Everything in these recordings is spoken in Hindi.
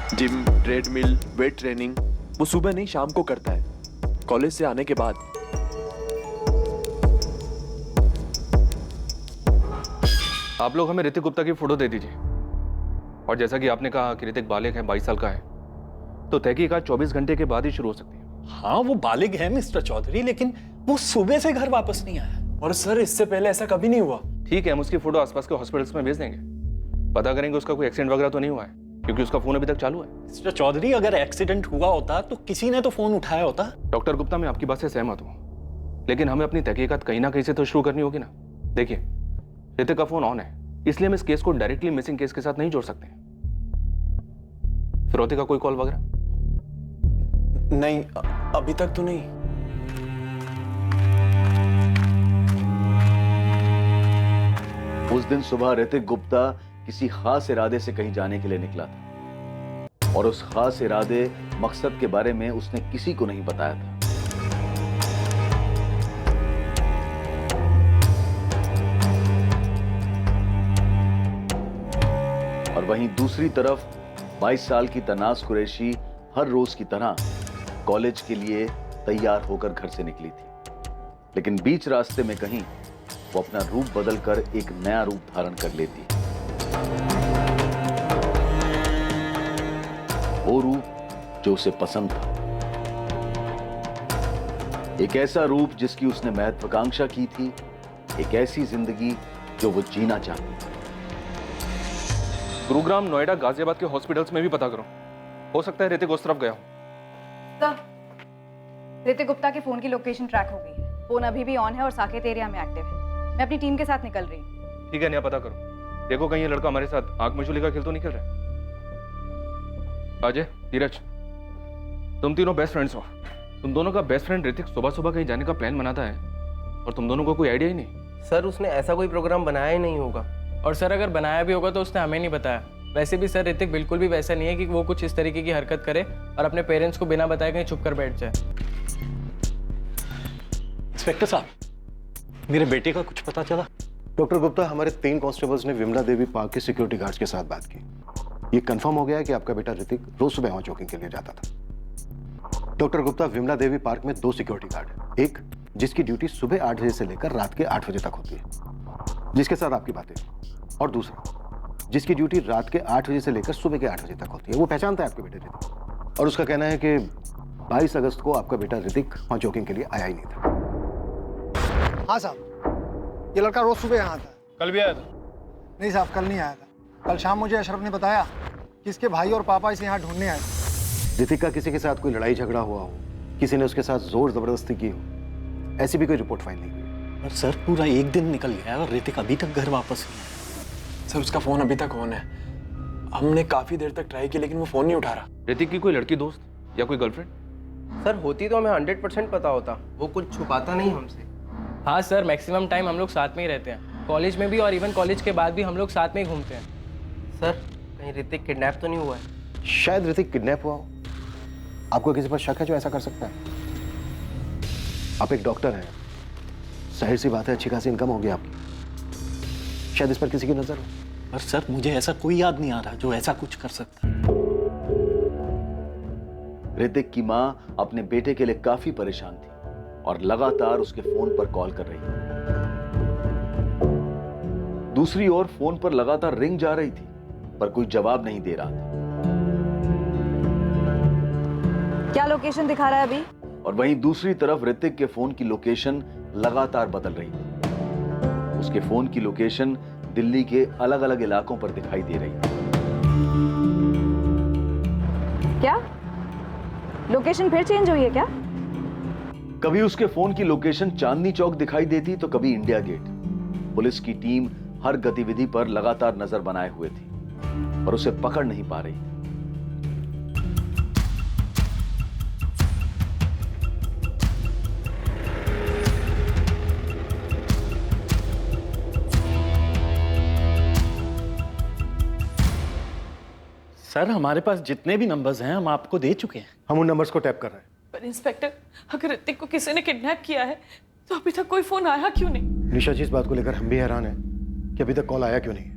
जिम, ट्रेडमिल, वेट ट्रेनिंग वो सुबह नहीं शाम को करता है, कॉलेज से आने के बाद। आप लोग हमें ऋतिक गुप्ता की फोटो दे दीजिए। और जैसा कि आपने कहा कि ऋतिक बालिग है, 22 साल का है, तो तहकीकात 24 घंटे के बाद ही शुरू हो सकती है। हाँ वो बालिग है मिस्टर चौधरी, लेकिन वो सुबह से घर वापस नहीं आया। और सर इससे पहले ऐसा कभी नहीं हुआ। ठीक है, हम उसकी फोटो आसपास के हॉस्पिटल्स में भेज देंगे, पता करेंगे उसका कोई एक्सीडेंट वगैरह तो नहीं हुआ है, क्योंकि उसका फोन अभी तक चालू है। मिस्टर चौधरी, अगर एक्सीडेंट हुआ होता तो किसी ने तो फोन उठाया होता। डॉक्टर गुप्ता, मैं आपकी बात से सहमत हूँ, लेकिन हमें अपनी तहकीकात कहीं ना कहीं से तो शुरू करनी होगी ना। देखिए, ऋतिक का फोन ऑन है, इसलिए हम इस केस को डायरेक्टली मिसिंग केस के साथ नहीं जोड़ सकते। फिरौती का कोई कॉल वगैरह? नहीं, अभी तक तो नहीं। उस दिन सुबह ऋतिक गुप्ता किसी खास इरादे से कहीं जाने के लिए निकला था, और उस खास इरादे मकसद के बारे में उसने किसी को नहीं बताया था। और वहीं दूसरी तरफ 22 साल की तनाज कुरैशी हर रोज की तरह कॉलेज के लिए तैयार होकर घर से निकली थी, लेकिन बीच रास्ते में कहीं वो अपना रूप बदलकर एक नया रूप धारण कर लेती। वो रूप जो उसे पसंद था, एक ऐसा रूप जिसकी उसने महत्वाकांक्षा की थी, एक ऐसी जिंदगी जो वो जीना चाहती थी। गुरुग्राम, नोएडा, गाजियाबाद के हॉस्पिटल्स में भी पता करो, हो सकता है ऋतिक उस तरफ गया हो। सर, ऋतिक गुप्ता के फोन की लोकेशन ट्रैक हो गई है। फोन अभी भी ऑन है और साकेत एरिया में एक्टिव है। मैं अपनी टीम के साथ निकल रही हूँ। ठीक है, नहीं पता करो, देखो कहीं ये लड़का हमारे साथ आंख मचोली का खेल तो नहीं खेल रहा है। अजय, धीरज, तुम तीनों बेस्ट फ्रेंड्स हो। तुम दोनों का बेस्ट फ्रेंड ऋतिक सुबह सुबह कहीं जाने का प्लान बनाता है और तुम दोनों को कोई आइडिया ही नहीं। सर, उसने ऐसा कोई प्रोग्राम बनाया ही नहीं होगा। और सर, अगर बनाया भी होगा तो उसने हमें नहीं बताया। वैसे भी सर, ऋतिक बिल्कुल भी वैसा नहीं है कि वो कुछ इस तरीके की हरकत करे और अपने पेरेंट्स को बिना बताए कहीं छुप कर बैठ जाए। इंस्पेक्टर साहब, मेरे बेटे का कुछ पता चला? डॉक्टर गुप्ता, हमारे 3 कांस्टेबल्स ने विमला देवी पार्क के सिक्योरिटी गार्ड्स के साथ बात की। ये कंफर्म हो गया है कि आपका बेटा ऋतिक रोज सुबह वहां जॉगिंग के लिए जाता था। डॉक्टर गुप्ता, विमला देवी पार्क में 2 सिक्योरिटी गार्ड हैं। एक जिसकी ड्यूटी सुबह 8 बजे से लेकर रात के 8 बजे तक होती है, जिसके साथ आपकी बातें, और दूसरा जिसकी ड्यूटी रात के 8 बजे से लेकर सुबह के 8 बजे तक होती है। वो पहचानता है आपके बेटे ऋतिक, और उसका कहना है कि 22 अगस्त को आपका बेटा ऋतिक वहां जॉगिंग के लिए आया ही नहीं था। हाँ साहब, ये लड़का रोज सुबह यहाँ आता है। कल भी आया था? नहीं साहब, कल नहीं आया था। कल शाम मुझे अशरफ ने बताया कि इसके भाई और पापा इसे यहाँ ढूंढने आए थे। ऋतिक का किसी के साथ कोई लड़ाई झगड़ा हुआ हो, किसी ने उसके साथ जोर जबरदस्ती की हो, ऐसी भी कोई रिपोर्ट फाइल नहीं हुई। और सर, पूरा एक दिन निकल गया और ऋतिक अभी तक घर वापस नहीं आया। सर उसका फोन अभी तक ऑन है। हमने काफी देर तक ट्राई की लेकिन वो फोन नहीं उठा रहा। ऋतिक की कोई लड़की दोस्त या कोई गर्लफ्रेंड? सर, होती तो हमें 100% पता होता। वो कुछ छुपाता नहीं हमसे। हाँ सर, मैक्सिमम टाइम हम लोग साथ में ही रहते हैं। कॉलेज में भी और इवन कॉलेज के बाद भी हम लोग साथ में ही घूमते हैं। सर, कहीं ऋतिक किडनैप तो नहीं हुआ है? शायद ऋतिक किडनैप हुआ हो। आपको किसी पर शक है जो ऐसा कर सकता है? आप एक डॉक्टर हैं, जाहिर सी बात है अच्छी खासी इनकम होगी आपकी, शायद इस पर किसी की नजर हो। पर सर, मुझे ऐसा कोई याद नहीं आ रहा जो ऐसा कुछ कर सकता है। ऋतिक की मां अपने बेटे के लिए काफी परेशान थी और लगातार उसके फोन पर कॉल कर रही थी। दूसरी ओर फोन पर लगातार रिंग जा रही थी, पर कोई जवाब नहीं दे रहा था। क्या लोकेशन दिखा रहा है अभी? और वहीं दूसरी तरफ ऋतिक के फोन की लोकेशन लगातार बदल रही थी। उसके फोन की लोकेशन दिल्ली के अलग अलग इलाकों पर दिखाई दे रही थी। क्या लोकेशन फिर चेंज हुई है क्या? कभी उसके फोन की लोकेशन चांदनी चौक दिखाई देती तो कभी इंडिया गेट। पुलिस की टीम हर गतिविधि पर लगातार नजर बनाए हुए थी, पर उसे पकड़ नहीं पा रही। सर, हमारे पास जितने भी नंबर्स हैं हम आपको दे चुके हैं। हम उन नंबर्स को टैप कर रहे हैं। पर इंस्पेक्टर, अगर ऋतिक को किसी ने किडनैप किया है तो अभी तक कोई फोन आया क्यों नहीं? निशा जी, इस बात को लेकर हम भी हैरान हैं कि अभी तक कॉल आया क्यों नहीं।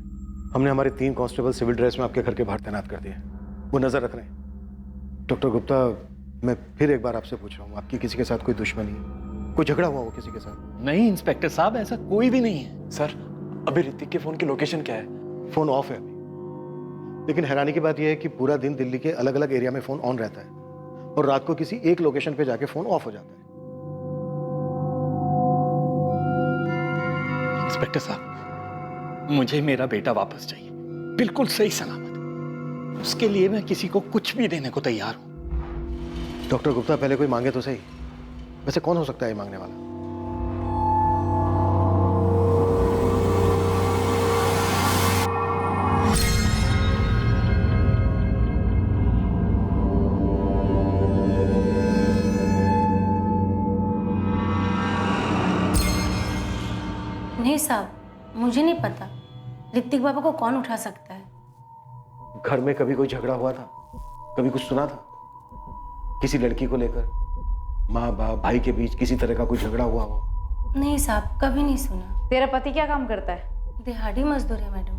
हमने हमारे 3 कांस्टेबल सिविल ड्रेस में आपके घर के बाहर तैनात कर दिए, वो नजर रख रहे हैं। डॉक्टर गुप्ता, मैं फिर एक बार आपसे पूछ रहा हूँ, आपकी किसी के साथ कोई दुश्मनी है, कोई झगड़ा हुआ हो किसी के साथ? नहीं इंस्पेक्टर साहब, ऐसा कोई भी नहीं है। सर अभी ऋतिक के फोन की लोकेशन क्या है? फोन ऑफ है अभी, लेकिन हैरानी की बात यह है कि पूरा दिन दिल्ली के अलग अलग एरिया में फोन ऑन रहता है और रात को किसी एक लोकेशन पे जाके फोन ऑफ हो जाता है। इंस्पेक्टर साहब, मुझे मेरा बेटा वापस चाहिए, बिल्कुल सही सलामत। उसके लिए मैं किसी को कुछ भी देने को तैयार हूं। डॉक्टर गुप्ता, पहले कोई मांगे तो सही। वैसे कौन हो सकता है ये मांगने वाला? नहीं साहब, मुझे नहीं पता ऋतिक बाबा को कौन उठा सकता है। घर में कभी कोई झगड़ा हुआ था? कभी कुछ सुना था किसी लड़की को लेकर? माँ बाप भाई के बीच किसी तरह का कोई झगड़ा हुआ हो? नहीं साहब, कभी नहीं सुना। तेरा पति क्या काम करता है? दिहाड़ी मजदूर है मैडम।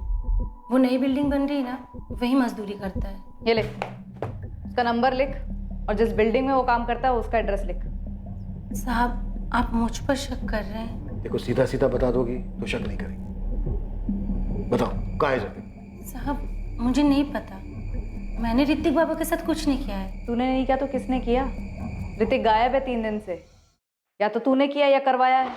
वो नई बिल्डिंग बन रही है ना, वही मजदूरी करता है। ये लिख, उसका नंबर लिख और जिस बिल्डिंग में वो काम करता है उसका एड्रेस लिख। साहब, आप मुझ पर शक कर रहे हैं? देखो, सीधा सीधा बता दोगी तो शक नहीं करेंगे। बताओ कहाँ है जगह? साहब, मुझे नहीं पता। मैंने ऋतिक बाबा के साथ कुछ नहीं किया है। तूने नहीं किया तो किसने किया? ऋतिक गायब है 3 दिन से, या तो तूने किया या करवाया है।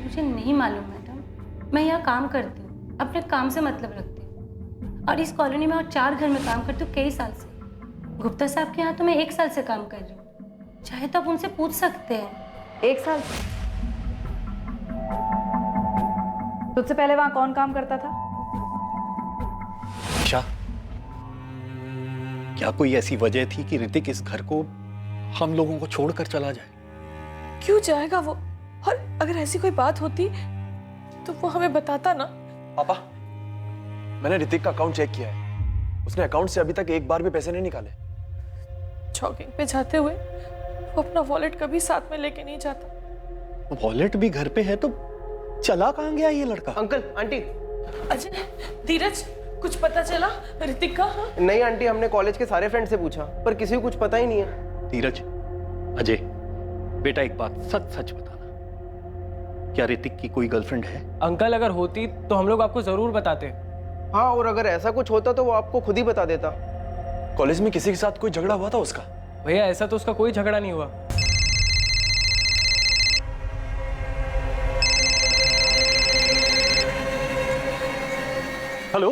मुझे नहीं मालूम मैडम। मैं यहाँ काम करती हूँ, अपने काम से मतलब रखती हूँ, और इस कॉलोनी में और 4 घर में काम करती हूँ कई साल से। गुप्ता साहब के यहाँ तो मैं 1 साल से काम कर रही हूँ। चाहे तो आप उनसे पूछ सकते हैं। 1 साल से? तुझसे पहले वहां कौन काम करता था? ईशा, क्या कोई ऐसी वजह थी कि ऋतिक इस घर को हम लोगों को छोड़कर चला जाए? क्यों जाएगा वो? और अगर ऐसी कोई बात होती तो वो हमें बताता ना। पापा, मैंने ऋतिक का अकाउंट चेक किया है। उसने अकाउंट से अभी तक एक बार भी पैसे नहीं निकाले। जॉगिंग पे जाते हुए वो अपना वॉलेट कभी साथ में लेके नहीं जाता। वॉलेट भी घर पे है तो चला कहाँ गया ये लड़का? Uncle, aunty. अजय, धीरज, कुछ पता चला ऋतिक का? हाँ? नहीं आंटी, हमने कॉलेज के सारे फ्रेंड से पूछा पर किसी को कुछ पता ही नहीं है। धीरज, अजय, बेटा एक बात सच सच बताना, क्या ऋतिक की कोई गर्लफ्रेंड है? अंकल, अगर होती तो हम लोग आपको जरूर बताते। हाँ, और अगर ऐसा कुछ होता तो वो आपको खुद ही बता देता। कॉलेज में किसी के साथ कोई झगड़ा हुआ था उसका? भैया, ऐसा तो उसका कोई झगड़ा नहीं हुआ। हेलो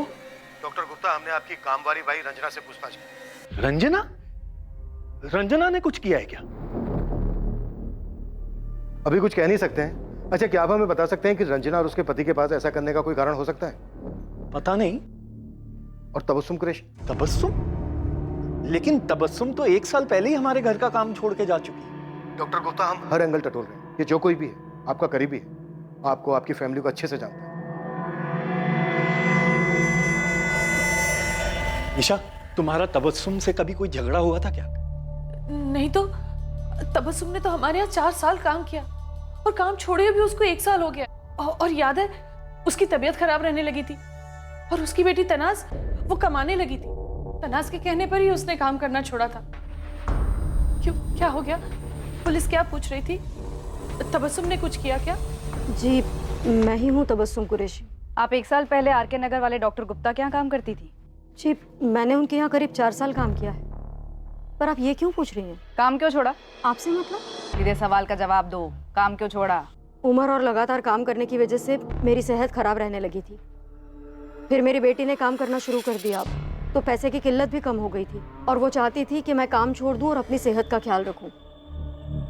डॉक्टर गुप्ता, हमने आपकी कामवाली भाई रंजना से पूछताछ की। रंजना? रंजना ने कुछ किया है क्या? अभी कुछ कह नहीं सकते हैं। अच्छा, क्या आप हमें बता सकते हैं कि रंजना और उसके पति के पास ऐसा करने का कोई कारण हो सकता है? पता नहीं। और तबस्सुम कुरैशी? तबस्सुम? लेकिन तबस्सुम तो 1 साल पहले ही हमारे घर का काम छोड़ के जा चुकी है। डॉक्टर गुप्ता, हम हर एंगल टटोल रहे हैं। ये जो कोई भी है आपका करीबी है, आपको आपकी फैमिली को अच्छे से जानता है। ईशा, तुम्हारा तबस्सुम से कभी कोई झगड़ा हुआ था क्या? नहीं तो तबस्सुम ने तो हमारे यहाँ 4 साल काम किया और काम छोड़े भी उसको 1 साल हो गया। और याद है, उसकी तबीयत खराब रहने लगी थी और उसकी बेटी तनाज वो कमाने लगी थी। तनाज के कहने पर ही उसने काम करना छोड़ा था। क्यों, क्या हो गया? पुलिस क्या पूछ रही थी? तबस्सुम ने कुछ किया क्या? जी, मैं ही हूँ तबस्सुम कुरैशी। आप 1 साल पहले आरके नगर वाले डॉक्टर गुप्ता के यहाँ काम करती थी? जी, मैंने उनके यहाँ करीब 4 साल काम किया है। पर आप ये क्यों पूछ रही हैं? काम क्यों छोड़ा? आपसे मतलब? सीधे सवाल का जवाब दो, काम क्यों छोड़ा? उम्र और लगातार काम करने की वजह से मेरी सेहत खराब रहने लगी थी। फिर मेरी बेटी ने काम करना शुरू कर दिया, तो पैसे की किल्लत भी कम हो गई थी और वो चाहती थी कि मैं काम छोड़ दूं और अपनी सेहत का ख्याल रखूं।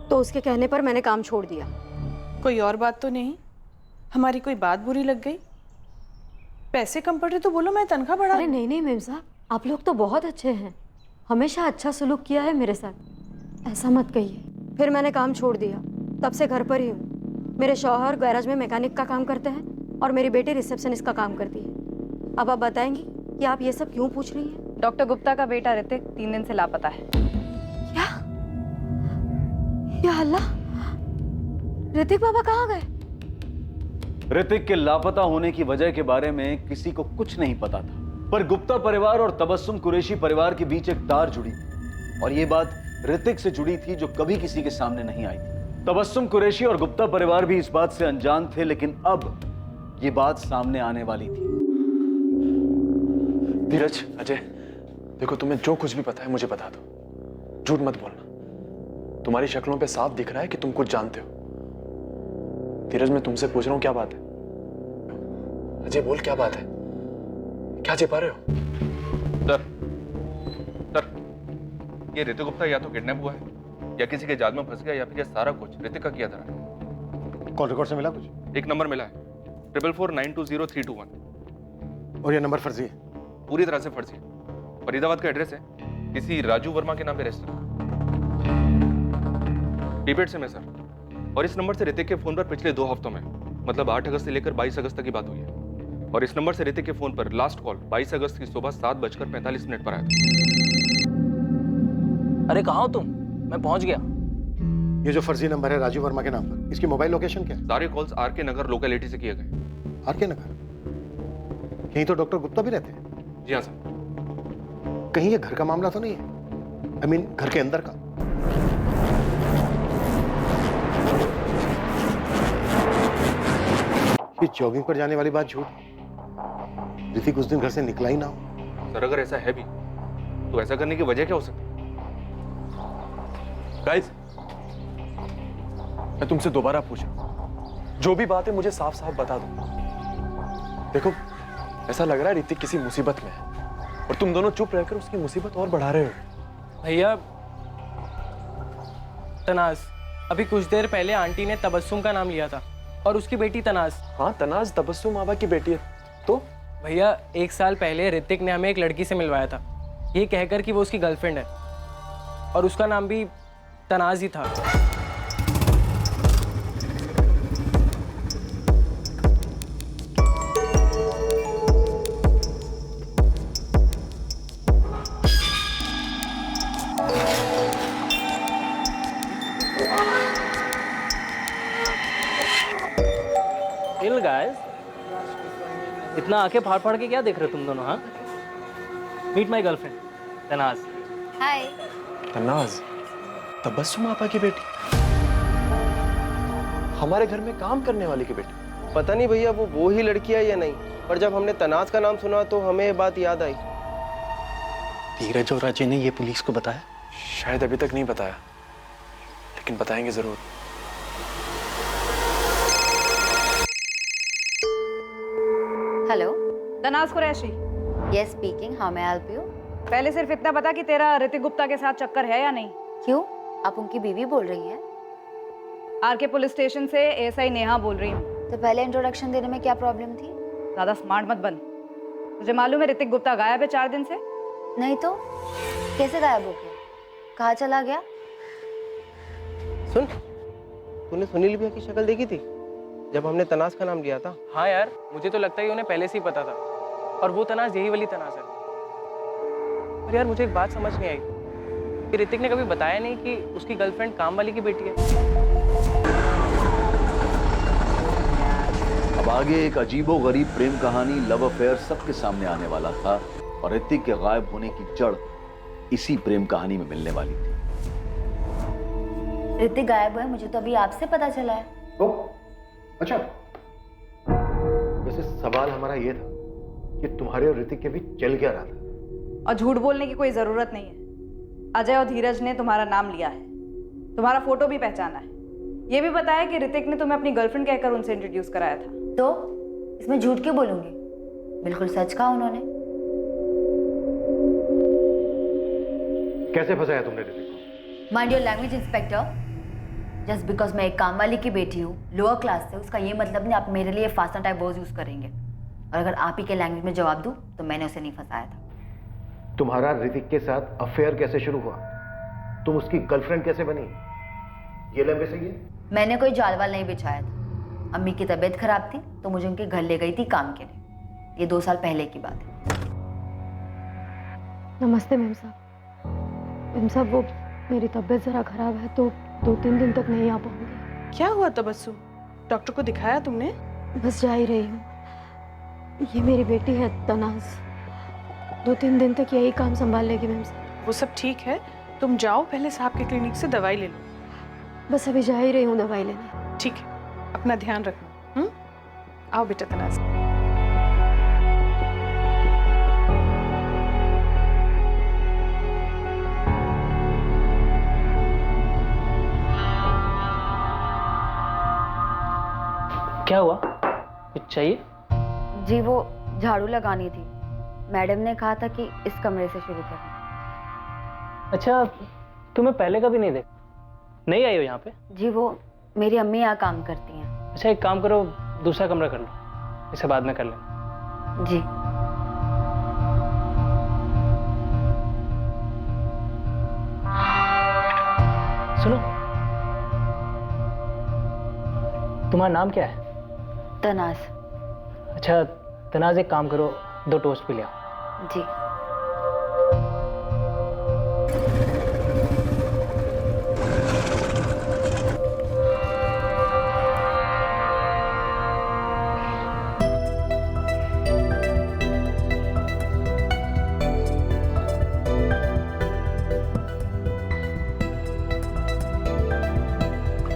तो उसके कहने पर मैंने काम छोड़ दिया। कोई और बात तो नहीं? हमारी कोई बात बुरी लग गई? पैसे कम पड़ रहे तो बोलो, मैं तनख्वाह बढ़ा। अरे नहीं नहीं मेम साहब, आप लोग तो बहुत अच्छे हैं, हमेशा अच्छा सलूक किया है मेरे साथ, ऐसा मत कहिए। फिर मैंने काम छोड़ दिया, तब से घर पर ही हूँ। मेरे शौहर गैराज में मैकेनिक का काम करते हैं और मेरी बेटी रिसेप्शनिस्ट का काम करती है। अब आप बताएंगी कि आप ये सब क्यों पूछ रही हैं? डॉक्टर गुप्ता का बेटा ऋतिक 3 दिन से लापता है। क्या? या अल्लाह, ऋतिक बाबा कहाँ गए? ऋतिक के लापता होने की वजह के बारे में किसी को कुछ नहीं पता था। पर गुप्ता परिवार और तबस्सुम कुरैशी परिवार के बीच एक तार जुड़ी थी और यह बात ऋतिक से जुड़ी थी जो कभी किसी के सामने नहीं आई थी। तबस्सुम कुरैशी और गुप्ता परिवार भी इस बात से अनजान थे, लेकिन अब यह बात सामने आने वाली थी। धीरज, अजय, देखो तुम्हें जो कुछ भी पता है मुझे बता दो, झूठ मत बोलना। तुम्हारी शक्लों पे साफ दिख रहा है कि तुम कुछ जानते हो। धीरज, मैं तुमसे पूछ रहा हूं क्या बात है? अजय बोल, क्या बात है? क्या छिपा रहे हो? सर, ये ऋतिक गुप्ता या तो किडनैप हुआ है या किसी के जाल में फंस गया या फिर ये सारा कुछ ऋतिक का किया था। कॉल रिकॉर्ड से मिला कुछ? एक नंबर मिला है 444920 और ये नंबर फर्जी है? पूरी तरह से फर्जी है। फरीदाबाद का एड्रेस है किसी राजू वर्मा के नाम पे रेस्टोरेंट, टिबेट से मैं सर। और इस नंबर से ऋतिक के फोन पर पिछले 2 हफ्तों में मतलब 8 अगस्त से लेकर 22 अगस्त तक की बात हुई है। और इस नंबर से ऋतिक के फोन पर लास्ट कॉल 22 अगस्त की सुबह 7:45 पर आया था। अरे कहाँ हो तुम? मैं पहुंच गया। ये जो फर्जी नंबर है राजू वर्मा के नाम पर, इसकी मोबाइल लोकेशन क्या है? सारे कॉल्स आर के नगर लोकेलिटी से किए गए। आर के नगर? यहीं तो डॉक्टर गुप्ता भी रहते हैं? जी हाँ सर। कहीं ये घर का मामला तो नहीं है? I mean, घर के अंदर का? ये जॉगिंग पर जाने वाली बात झूठ। ऋतिक उस दिन घर से निकला ही ना हो। सर अगर ऐसा है भी तो ऐसा करने की वजह क्या हो सकती है? गाइस, मैं तुमसे दोबारा पूछ रहा हूं, जो भी बात है मुझे साफ साफ बता दो। देखो, ऐसा लग रहा है ऋतिक किसी मुसीबत में है और तुम दोनों चुप रहकर उसकी मुसीबत और बढ़ा रहे हो। भैया तनाज, अभी कुछ देर पहले आंटी ने तबस्सुम का नाम लिया था और उसकी बेटी तनाज। हाँ, तनाज तबस्सुम आबा की बेटी है। तो भैया 1 साल पहले ऋतिक ने हमें एक लड़की से मिलवाया था, ये कहकर कि वो उसकी गर्लफ्रेंड है और उसका नाम भी तनाज ही था। चिल गाइस, इतना आंखें फाड़ फाड़ के क्या देख रहे हो तुम दोनों? हाँ, मीट माय गर्लफ्रेंड तनाज। हाय। तनाज तबस्सुम आपा की बेटी, हमारे घर में काम करने वाली की बेटी। पता नहीं भैया वो ही लड़की है या नहीं, पर जब हमने तनाज का नाम सुना तो हमें ये बात याद आई। धीरज और अजय ने ये पुलिस को बताया? शायद अभी तक नहीं बताया, लेकिन बताएंगे जरूर। Hello, Tanaz Qureshi. Yes speaking, how may I help you? पहले सिर्फ इतना बता कि तेरा ऋतिक गुप्ता के साथ चक्कर है या नहीं। क्यों, आप उनकी बीवी बोल रही हैं? आर के पुलिस स्टेशन से एएसआई नेहा बोल रही हूँ। तो पहले इंट्रोडक्शन देने में क्या प्रॉब्लम थी? ज्यादा स्मार्ट मत बन। तुझे मालूम है ऋतिक गुप्ता गायब है 4 दिन से? नहीं तो कैसे गायब हो गया? कहाँ चला गया? सुन, तूने सुनील भैया की शक्ल देखी थी जब हमने तनाज का नाम लिया था? हाँ यार, मुझे तो लगता है उन्हें पहले से ही पता था और वो तनाज यही वाली तनाज है। पर यार मुझे एक बात समझ नहीं आई कि ऋतिक ने कभी बताया नहीं कि उसकी गर्लफ्रेंड काम वाली की बेटी है। अब आगे एक अजीबोगरीब प्रेम कहानी, लव अफेयर सबके सामने आने वाला था और ऋतिक के गायब होने की जड़ इसी प्रेम कहानी में मिलने वाली थी। ऋतिक गायब है मुझे तो अभी आपसे पता चला है। तो अच्छा, वैसे सवाल हमारा ये था कि तुम्हारे और ऋतिक के बीच चल क्या रहा था? और झूठ बोलने की कोई जरूरत नहीं है। अजय और धीरज ने तुम्हारा नाम लिया है, तुम्हारा फोटो भी पहचाना है, ये भी बताया कि ऋतिक ने तुम्हें अपनी गर्लफ्रेंड कहकर उनसे इंट्रोड्यूस कराया था। तो इसमें झूठ क्यों बोलूंगी? बिल्कुल सच कहा उन्होंने। कैसे फंसाया तुमने ऋतिक को? Mind your language inspector. Just because मैं एक काम वाली की बेटी हूँ, लोअर क्लास से, उसका ये मतलब नहीं आप मेरे लिए फास्टर टाइप वर्ड्स यूज करेंगे। और अगर आप ही के लैंग्वेज में जवाब दूं तो मैंने उसे नहीं फंसाया था। तुम्हारा ऋतिक के साथ अफेयर कैसे शुरू हुआ? तुम उसकी गर्लफ्रेंड कैसे बनी? ये लंबे सही है? मैंने कोई जालवाल नहीं बिछाया था। अम्मी की तबीयत खराब थी तो मुझे उनके घर ले गई थी काम के लिए। ये 2 साल पहले की बात है। नमस्ते मेम साहब। मेम साहब, वो मेरी तबीयत ज़रा ख़राब है तो 2-3 दिन तक नहीं आ पाऊंगी। क्या हुआ तबस्सुम? डॉक्टर को दिखाया तुमने? बस जा ही रही हूँ। ये मेरी बेटी है तनाज, 2-3 दिन तक यही काम संभाल लेगी मैम साहब। वो सब ठीक है, तुम जाओ पहले साहब के क्लिनिक से दवाई ले लो। बस अभी जा ही रही हूँ दवाई लेने। ठीक है, अपना ध्यान रखना। आओ बेटा तनाज। क्या हुआ, कुछ चाहिए? जी वो झाड़ू लगानी थी, मैडम ने कहा था कि इस कमरे से शुरू करना। अच्छा, तुम्हें पहले कभी नहीं देखा? नहीं आई हो यहाँ पे? जी वो मेरी अम्मी यहाँ काम करती हैं। अच्छा एक काम करो, दूसरा कमरा कर लो, इसे बाद में कर लेना। जी सुनो, तुम्हारा नाम क्या है? तनाज। अच्छा तनाज, एक काम करो, 2 टोस्ट भी ले आओ। जी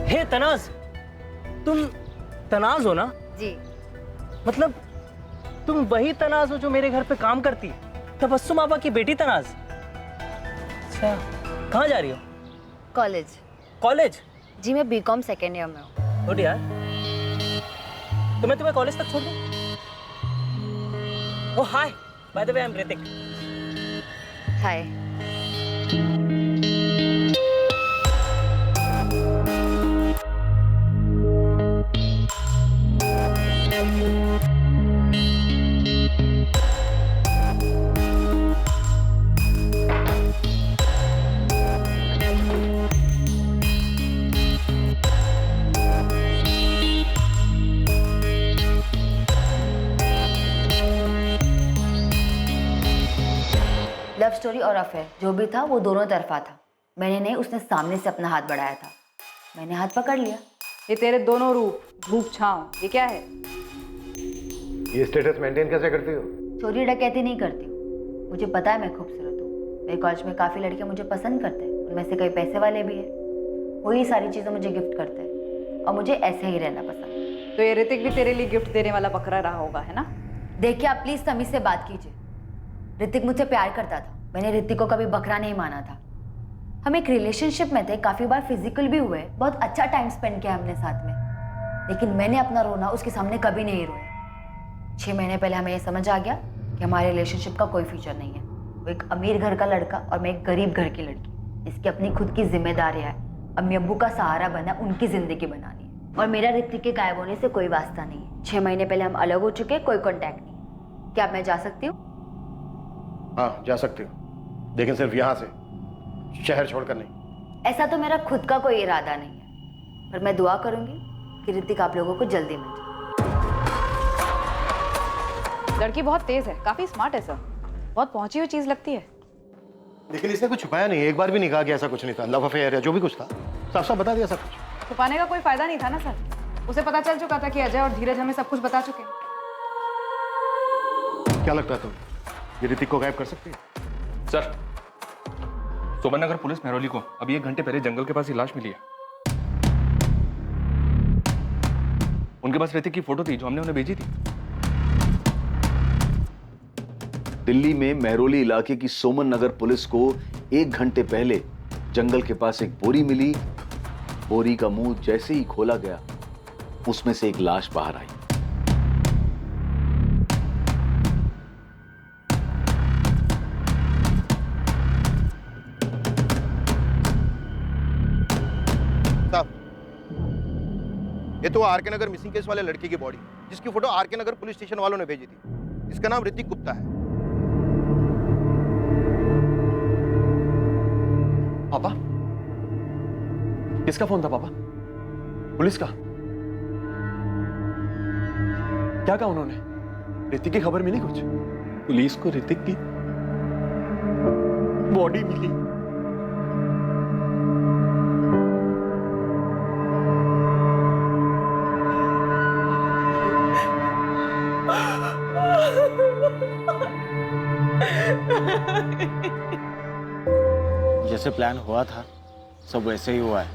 हे तनाज, तुम तनाज हो ना? जी। मतलब तुम वही तनाज हो जो मेरे घर पे काम करती है, तबस्सुम आपा की बेटी तनाज। अच्छा, कहाँ जा रही हो? कॉलेज। कॉलेज? जी मैं बीकॉम सेकेंड ईयर में हूँ। गुड यार, तो मैं तुम्हें कॉलेज तक छोड़ दूँ? Oh hi, by the way I am Hrithik. Hi. Love story और अफेयर जो भी था वो दोनों तरफा था। मैंने नहीं, उसने सामने से अपना हाथ बढ़ाया था, मैंने हाथ पकड़ लिया। ये तेरे दोनों रूप, धूप छांव, ये क्या है? ये स्टेटस मेंटेन कैसे करती हो? चोरी डकैती नहीं करती हूँ, मुझे पता है मैं खूबसूरत हूँ। मेरे कॉलेज में काफ़ी लड़के मुझे पसंद करते हैं, उनमें से कई पैसे वाले भी हैं। वही सारी चीज़ें मुझे गिफ्ट करते हैं और मुझे ऐसे ही रहना पसंद है। तो ये ऋतिक भी तेरे लिए गिफ्ट देने वाला बकरा रहा होगा, है ना? देखिए आप प्लीज़ समीर से बात कीजिए। ऋतिक मुझसे प्यार करता था, मैंने ऋतिक को कभी बकरा नहीं माना था। हम एक रिलेशनशिप में थे, काफ़ी बार फिजिकल भी हुए, बहुत अच्छा टाइम स्पेंड किया हमने साथ में, लेकिन मैंने अपना रोना उसके सामने कभी नहीं रोया। 6 महीने पहले हमें ये समझ आ गया कि हमारे रिलेशनशिप का कोई फ्यूचर नहीं है। वो एक अमीर घर का लड़का और मैं एक गरीब घर की लड़की, इसकी अपनी खुद की जिम्मेदारियाँ है। अम्मी अब्बू का सहारा बना, उनकी ज़िंदगी बनानी है, और मेरा ऋतिक के गायब होने से कोई वास्ता नहीं है। 6 महीने पहले हम अलग हो चुके, कोई कॉन्टैक्ट नहीं। क्या मैं जा सकती हूँ? हाँ जा सकती हो, लेकिन सिर्फ यहाँ से, शहर छोड़कर नहीं। ऐसा तो मेरा खुद का कोई इरादा नहीं है, पर मैं दुआ करूंगी कि ऋतिक आप लोगों को जल्दी मिल जाए। लड़की बहुत तेज है, काफी स्मार्ट है सर, बहुत पहुंची हुई चीज लगती है। लेकिन इसने कुछ छुपाया नहीं, एक बार भी नहीं कहा कि ऐसा कुछ नहीं था, लव अफेयर या जो भी कुछ था साफ साफ बता दिया सब कुछ। छुपाने का कोई फायदा नहीं था ना सर, उसे पता चल चुका था कि अजय और धीरज हमें सब कुछ बता चुके हैं। क्या लगता है तुम्हें, ये ऋतिक को गायब कर सकती है? सर, सुबह नगर पुलिस मेहरौली को अभी 1 घंटे पहले जंगल के पास ये लाश मिली है। उनके पास ऋतिक की फोटो थी जो हमने उन्हें भेजी थी। दिल्ली में मेहरौली इलाके की सोमन नगर पुलिस को 1 घंटे पहले जंगल के पास एक बोरी मिली। बोरी का मुंह जैसे ही खोला गया, उसमें से एक लाश बाहर आई। ये तो आर के नगर मिसिंग केस वाले लड़के की बॉडी, जिसकी फोटो आर के नगर पुलिस स्टेशन वालों ने भेजी थी। इसका नाम ऋतिक गुप्ता है। पापा, किसका फोन था पापा? पुलिस का? क्या कहा उन्होंने? ऋतिक की खबर मिली कुछ? पुलिस को ऋतिक की बॉडी मिली। जैसे प्लान हुआ था सब वैसे ही हुआ है।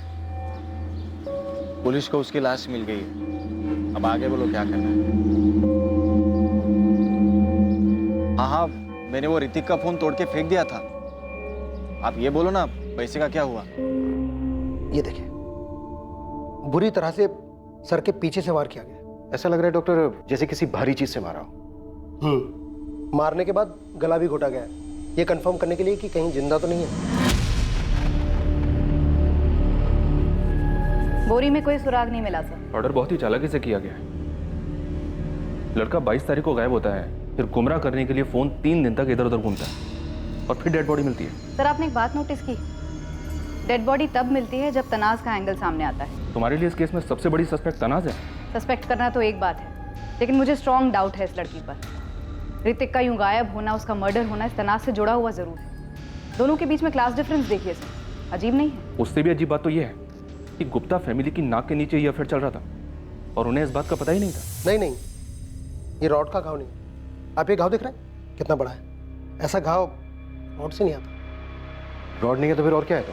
पुलिस को उसकी लाश मिल गई है। अब आगे बोलो क्या करना है। हाँ हाँ, मैंने वो ऋतिक का फोन तोड़ के फेंक दिया था। आप ये बोलो ना पैसे का क्या हुआ। ये देखिए, बुरी तरह से सर के पीछे से वार किया गया। ऐसा लग रहा है डॉक्टर जैसे किसी भारी चीज से मारा हो। मारने के बाद गला भी घोटा गया है, ये कंफर्म करने के लिए कि कहीं जिंदा तो नहीं है। बोरी में कोई सुराग नहीं मिला सर। ऑर्डर बहुत ही चालाकी से किया गया है। लड़का 22 तारीख को गायब होता है, फिर गुमराह करने के लिए फोन 3 दिन तक इधर उधर घूमता है और फिर डेड बॉडी मिलती है। सर आपने एक बात नोटिस की, डेड बॉडी तब मिलती है जब तनाज का एंगल सामने आता है। तुम्हारे लिए इस केस में सबसे बड़ी सस्पेक्ट तनाज है। सस्पेक्ट करना तो एक बात है, लेकिन मुझे स्ट्रॉन्ग डाउट है इस लड़की पर। ऋतिक का यूं गायब होना, उसका मर्डर होना इस तनाज से जुड़ा हुआ जरूर है। दोनों के बीच में क्लास डिफरेंस देखिए सर, अजीब नहीं है? उससे भी अजीब बात तो यह है कि गुप्ता फैमिली की नाक के नीचे ये अफेयर चल रहा था और उन्हें इस बात का पता ही नहीं था। नहीं नहीं, ये रॉड का घाव नहीं। आप ये घाव देख रहे हैं कितना बड़ा है? ऐसा घाव रॉड से नहीं आता। रॉड नहीं है तो फिर और क्या है? तो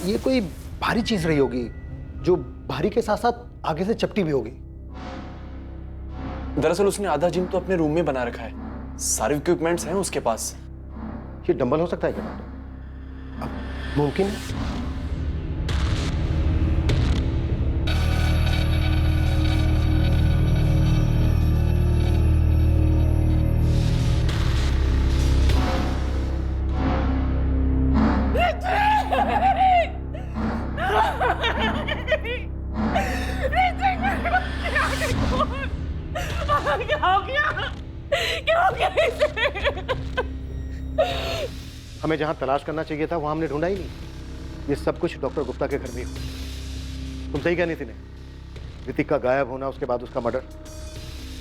ये कोई भारी चीज रही होगी जो भारी के साथ साथ आगे से चपटी भी होगी। दरअसल उसने आधा जिम तो अपने रूम में बना रखा है, सारे इक्विपमेंट्स हैं उसके पास। ये डंबल हो सकता है क्या डॉक्टर? अब मुमकिन है। हमें जहां तलाश करना चाहिए था वहां हमने ढूंढा ही नहीं। ये सब कुछ डॉक्टर गुप्ता के घर में हुआ। तुम सही कहनी थी ने, ऋतिक का गायब होना, उसके बाद उसका मर्डर,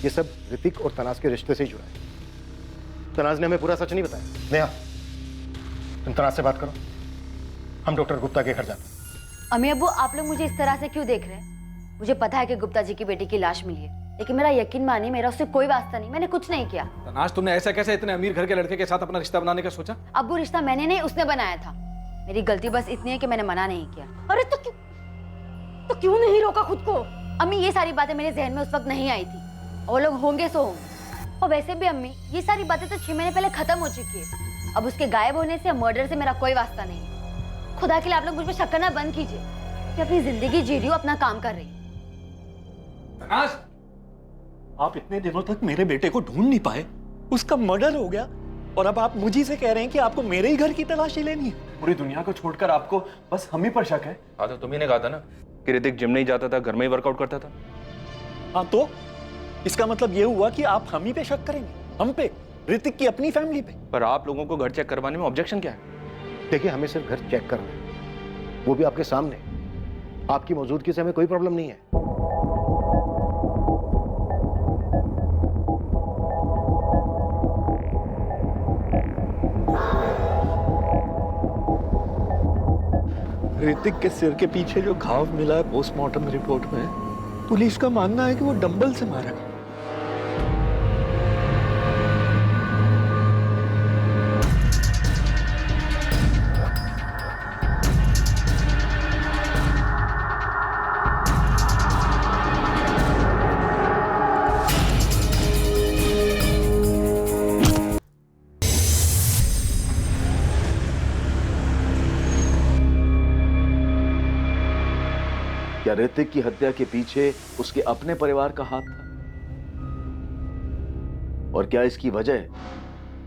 ये सब ऋतिक और तनाज के रिश्ते से ही जुड़ा है। तनाज ने हमें पूरा सच नहीं बताया। नेहा, तुम तनाज से बात करो, हम डॉक्टर गुप्ता के घर जाते हैं। अम्मी अब्बू, आप लोग मुझे इस तरह से क्यों देख रहे हैं? मुझे पता है कि गुप्ता जी की बेटी की लाश मिली है, लेकिन मेरा यकीन मानिए मेरा उससे कोई वास्ता नहीं, मैंने कुछ नहीं किया। तनाज, तुमने ऐसा कैसे इतने अमीर घर के लड़के के साथ अपना रिश्ता बनाने का सोचा? अब्बू, रिश्ता मैंने नहीं उसने बनाया था। मेरी गलती बस इतनी है कि मैंने मना नहीं किया। अरे तो क्यों नहीं रोका खुद को? अम्मी, ये सारी बातें मेरे जहन में उस वक्त नहीं आई थी। वो लोग होंगे सो होंगे। और वैसे भी अम्मी, ये सारी बातें तो 6 महीने पहले खत्म हो चुकी है। अब उसके गायब होने से या मर्डर से मेरा कोई वास्ता नहीं है। खुदा के लिए आप लोग मुझ पर शक करना बंद कीजिए कि अपनी जिंदगी जी रही हूँ, अपना काम कर रही हूँ। तनाज, आप इतने दिनों तक मेरे बेटे को ढूंढ नहीं पाए, उसका मर्डर हो गया और अब आप मुझे से कह रहे हैं कि आपको मेरे ही घर की तलाशी लेनी है? पूरी दुनिया को छोड़कर आपको बस हम ही पर शक है। हाँ तो तुम्ही ने कहा था ना कि ऋतिक जिम नहीं जाता था, घर में ही वर्कआउट करता था। हाँ तो इसका मतलब ये हुआ कि आप हम ही पे शक करेंगे, हम पे, ऋतिक की अपनी फैमिली पे। पर आप लोगों को घर चेक करवाने में ऑब्जेक्शन क्या है? देखिए, हमें सिर्फ घर चेक करना है, वो भी आपके सामने। आपकी मौजूदगी से हमें कोई प्रॉब्लम नहीं है। ऋतिक के सिर के पीछे जो घाव मिला है पोस्टमार्टम रिपोर्ट में, पुलिस का मानना है कि वो डंबल से मारा गया। क्या ऋतिक की हत्या के पीछे उसके अपने परिवार का हाथ था? और क्या इसकी वजह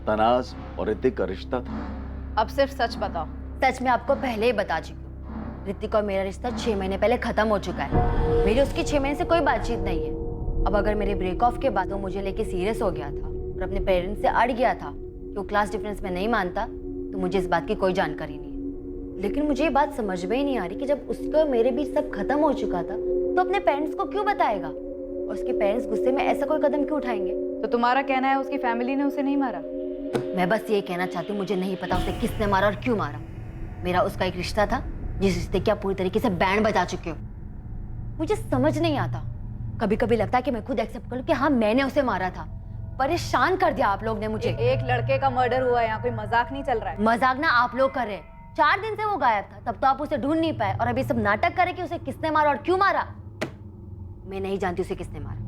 तनाज और ऋतिक का रिश्ता था? अब सिर्फ सच बताओ। सच मैं आपको पहले ही बता चुकी हूँ। ऋतिक और मेरा रिश्ता 6 महीने पहले खत्म हो चुका है। मेरी उसकी 6 महीने से कोई बातचीत नहीं है। अब अगर मेरे ब्रेक ऑफ के बाद वो मुझे लेके सीरियस हो गया था और अपने पेरेंट्स से अड़ गया था कि वो क्लास डिफरेंस में नहीं मानता, तो मुझे इस बात की कोई जानकारी नहीं है। लेकिन मुझे ये बात समझ में ही नहीं आ रही कि जब उसके और मेरे बीच सब खत्म हो चुका था तो अपने पेरेंट्स को क्यों बताएगा, और उसके पेरेंट्स गुस्से में ऐसा कोई कदम क्यों उठाएंगे? तो तुम्हारा कहना है उसकी फैमिली ने उसे नहीं मारा? मैं बस ये कहना चाहती हूँ, मुझे नहीं पता उसे किसने मारा और क्यों मारा। मेरा उसका एक रिश्ता था जिस रिश्ते की आप पूरी तरीके से बैंड बजा चुके हो। मुझे समझ नहीं आता, कभी कभी लगता है कि मैं खुद एक्सेप्ट कर लूं कि हाँ मैंने उसे मारा था। परेशान कर दिया आप लोग ने मुझे। एक लड़के का मर्डर हुआ है, यहाँ कोई मजाक नहीं चल रहा है। मजाक ना आप लोग कर रहे हैं, 4 दिन से वो गायब था, तब तो आप उसे ढूंढ नहीं पाए, और अभी सब नाटक करे कि उसे किसने मारा और क्यों मारा। मैं नहीं जानती उसे किसने मारा।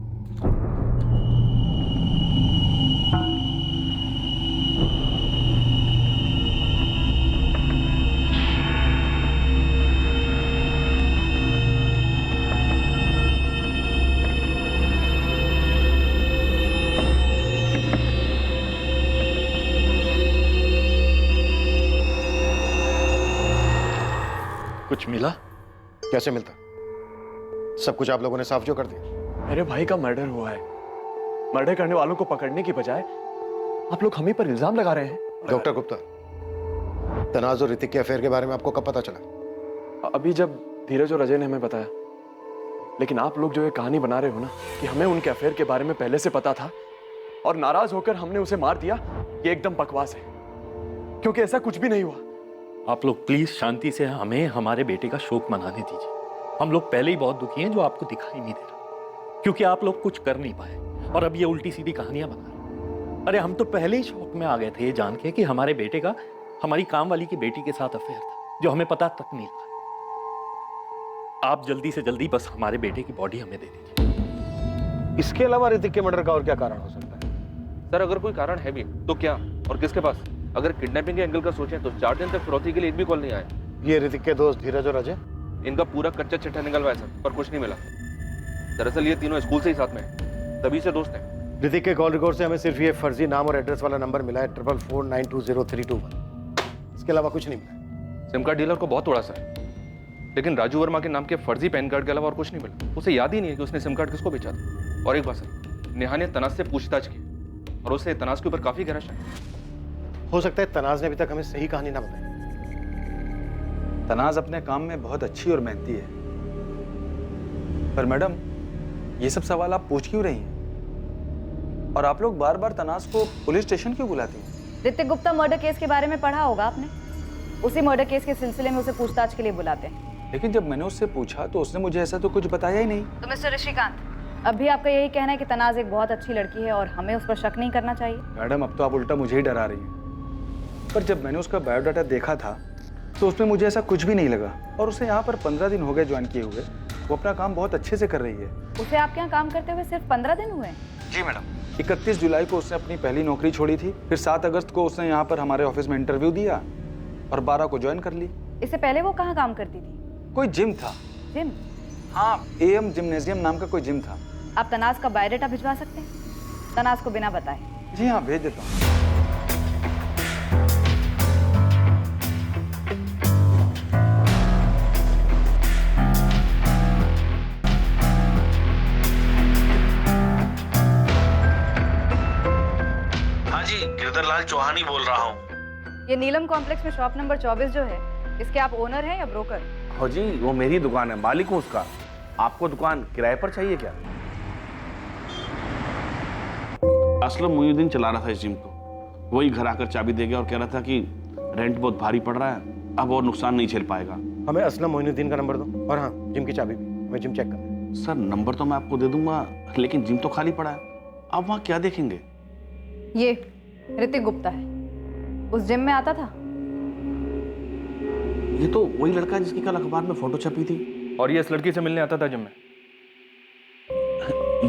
कुछ मिला? कैसे मिलता? सब कुछ आप लोगों ने साफ जो कर दिया। मेरे भाई का मर्डर हुआ है। मर्डर करने वालों को पकड़ने की बजाय आप लोग हम ही पर इल्जाम लगा रहे हैं। डॉक्टर गुप्ता, तनाज और ऋतिक के अफेयर के बारे में आपको कब पता चला? अभी जब धीरज और अजय ने हमें बताया। लेकिन आप लोग जो ये कहानी बना रहे हो ना कि हमें उनके अफेयर के बारे में पहले से पता था और नाराज होकर हमने उसे मार दिया, ये एकदम बकवास है, क्योंकि ऐसा कुछ भी नहीं हुआ। आप लोग प्लीज शांति से हमें हमारे बेटे का शोक मनाने दीजिए। हम लोग पहले ही बहुत दुखी हैं, जो आपको दिखाई नहीं दे रहा, क्योंकि आप लोग कुछ कर नहीं पाए और अब ये उल्टी सीधी कहानियां बना रहे। अरे हम तो पहले ही शौक में आ गए थे ये जान के कि हमारे बेटे का हमारी काम वाली की बेटी के साथ अफेयर था, जो हमें पता तक नहीं लगा। आप जल्दी से जल्दी बस हमारे बेटे की बॉडी हमें दे दीजिए। इसके अलावा ऋतिक के मर्डर का और क्या कारण हो सकता है? सर अगर कोई कारण है भी तो क्या और किसके पास? अगर किडनैपिंग के एंगल का सोचें तो 4 दिन तक फिरौती के लिए एक भी कॉल नहीं आया। ये ऋतिक के दोस्त धीरज और अजय? इनका पूरा कच्चा चिट्ठा निकलवाया सर, पर कुछ नहीं मिला। दरअसल ये तीनों स्कूल से ही साथ में हैं, तभी से दोस्त हैं। ऋतिक के कॉल रिकॉर्ड से हमें सिर्फ ये फर्जी नाम और एड्रेस वाला नंबर मिला है 44492031। इसके अलावा कुछ नहीं मिला। सिम कार्ड डीलर को बहुत तोड़ा सर, लेकिन राजू वर्मा के नाम के फर्जी पैन कार्ड के अलावा और कुछ नहीं मिला। उसे याद ही नहीं है कि उसने सिम कार्ड किसको बेचा था। और एक बात सर, नेहा ने तनाज से पूछताछ की और उसे तनाज के ऊपर काफी गहरा शक है। हो सकता है तनाज ने अभी तक हमें सही कहानी ना बताई। तनाज अपने काम में बहुत अच्छी और मेहनती है। पर मैडम, ये सब सवाल आप पूछ क्यों रही हैं? और आप लोग बार बार तनाज को पुलिस स्टेशन क्यों बुलाती हैं? ऋतिक गुप्ता मर्डर केस के बारे में पढ़ा होगा आपने। उसी मर्डर केस के सिलसिले में उसे पूछताछ के लिए बुलाते हैं। लेकिन जब मैंने उससे पूछा तो उसने मुझे ऐसा तो कुछ बताया ही नहीं। तो मिस्टर ऋषिकांत, अब भी आपका यही कहना है कि तनाज एक बहुत अच्छी लड़की है और हमें उस पर शक नहीं करना चाहिए? मैडम, अब तो आप उल्टा मुझे ही डरा रही हैं। पर जब मैंने उसका बायोडाटा देखा था तो उसमें मुझे ऐसा कुछ भी नहीं लगा। और उसे यहाँ पर 15 दिन हो गए ज्वाइन किए हुए। वो अपना काम बहुत अच्छे से कर रही है। उसे आपके यहाँ काम करते हुए सिर्फ 15 दिन हुए? जी मैडम। 31 जुलाई को उसने अपनी पहली नौकरी छोड़ी थी। फिर 7 अगस्त को उसने यहाँ पर हमारे ऑफिस में इंटरव्यू दिया और 12 को ज्वाइन कर ली। इससे पहले वो कहाँ काम करती थी? कोई जिम था। जिम? हाँ, AM जिम्नेजियम नाम का कोई जिम था। आप तनाज का बायोडाटा भिजवा सकते हैं तनाज को बिना बताए? जी हाँ, भेज देता हूँ। गिरधरलाल चौहान ही बोल रहा हूँ। ये नीलम कॉम्प्लेक्स में शॉप नंबर 24 जो है, इसके आप ओनर हैं या ब्रोकर? हो जी, वो मेरी दुकान है, मालिक हूँ उसका। आपको दुकान किराए पर चाहिए क्या? असलम मोइनुद्दीन चला रहा था इस जिम को। वही घर आकर चाबी दे गया और कह रहा था कि रेंट बहुत भारी पड़ रहा है, अब और नुकसान नहीं झेल पाएगा। हमें असलम मोइनुद्दीन का नंबर दो, और हाँ, जिम की चाबी भी। हमें जिम चेक करना है। सर नंबर तो मैं आपको दे दूंगा, लेकिन जिम तो खाली पड़ा है। आप वहाँ क्या देखेंगे? ये ऋतिक गुप्ता है, उस जिम में आता था। ये तो वही लड़का है जिसकी कल अखबार में फोटो छपी थी। और ये इस लड़की से मिलने आता था जिम में।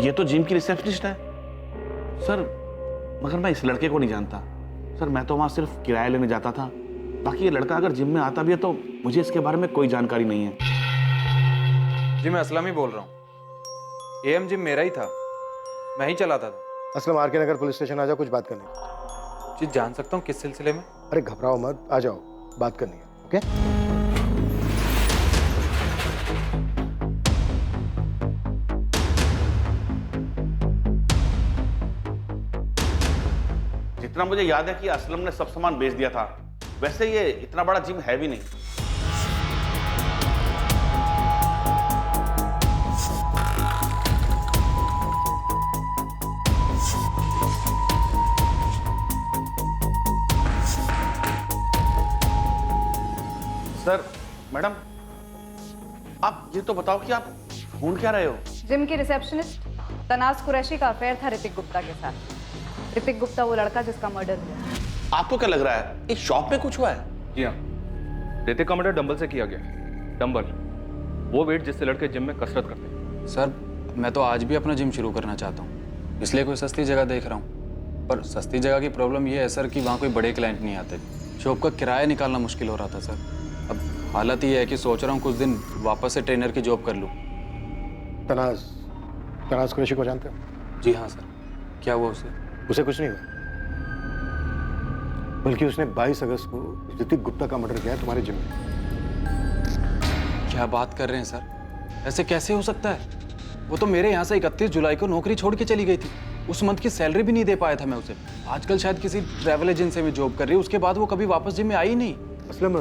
ये तो जिम की रिसेप्शनिस्ट है सर, मगर मैं इस लड़के को नहीं जानता सर। मैं तो वहाँ सिर्फ किराया लेने जाता था। बाकी ये लड़का अगर जिम में आता भी है तो मुझे इसके बारे में कोई जानकारी नहीं है। जी मैं असलम ही बोल रहा हूँ। AM जिम मेरा ही था, मैं ही चलाता था। असलम, RK नगर पुलिस स्टेशन आ जाओ, कुछ बात करनी है। जी जान सकता हूँ किस सिलसिले में? अरे घबराओ मत, आ जाओ, बात करनी है। ओके? जितना मुझे याद है कि असलम ने सब सामान बेच दिया था। वैसे ये इतना बड़ा जिम है भी नहीं। सर, मैडम, आप ये तो बताओ कि आप ढूंढ क्या रहे हो? जिम की रिसेप्शनिस्ट तनाज कुरैशी का अफेयर था ऋतिक गुप्ता के साथ। ऋतिक गुप्ता वो लड़का जिसका मर्डर हुआ। आपको क्या लग रहा है इस शॉप में कुछ हुआ है? जी हाँ, ऋतिक का मर्डर डंबल से किया गया। डंबल, वो वेट जिससे लड़के जिम में कसरत करते हैं। सर मैं तो आज भी अपना जिम शुरू करना चाहता हूँ, इसलिए कोई सस्ती जगह देख रहा हूँ। पर सस्ती जगह की प्रॉब्लम ये है सर कि वहाँ कोई बड़े क्लाइंट नहीं आते। शॉप का किराया निकालना मुश्किल हो रहा था सर। अब हालत ये है कि सोच रहा हूँ कुछ दिन वापस से ट्रेनर की जॉब कर लूँ। तनाज कुरैशी को जानते हो? जी हाँ सर। क्या हुआ उसे? उसे कुछ नहीं हुआ, बल्कि उसने 22 अगस्त को ऋतिक गुप्ता का मर्डर किया है तुम्हारे जिम में। क्या बात कर रहे हैं सर? ऐसे कैसे हो सकता है? वो तो मेरे यहाँ से 31 जुलाई को नौकरी छोड़ के चली गई थी। उस मंथ की सैलरी भी नहीं दे पाया था मैं उसे। आजकल शायद किसी ट्रैवल एजेंसी में जॉब कर रही है। उसके बाद वो कभी वापस जिम में आई ही नहीं। असलम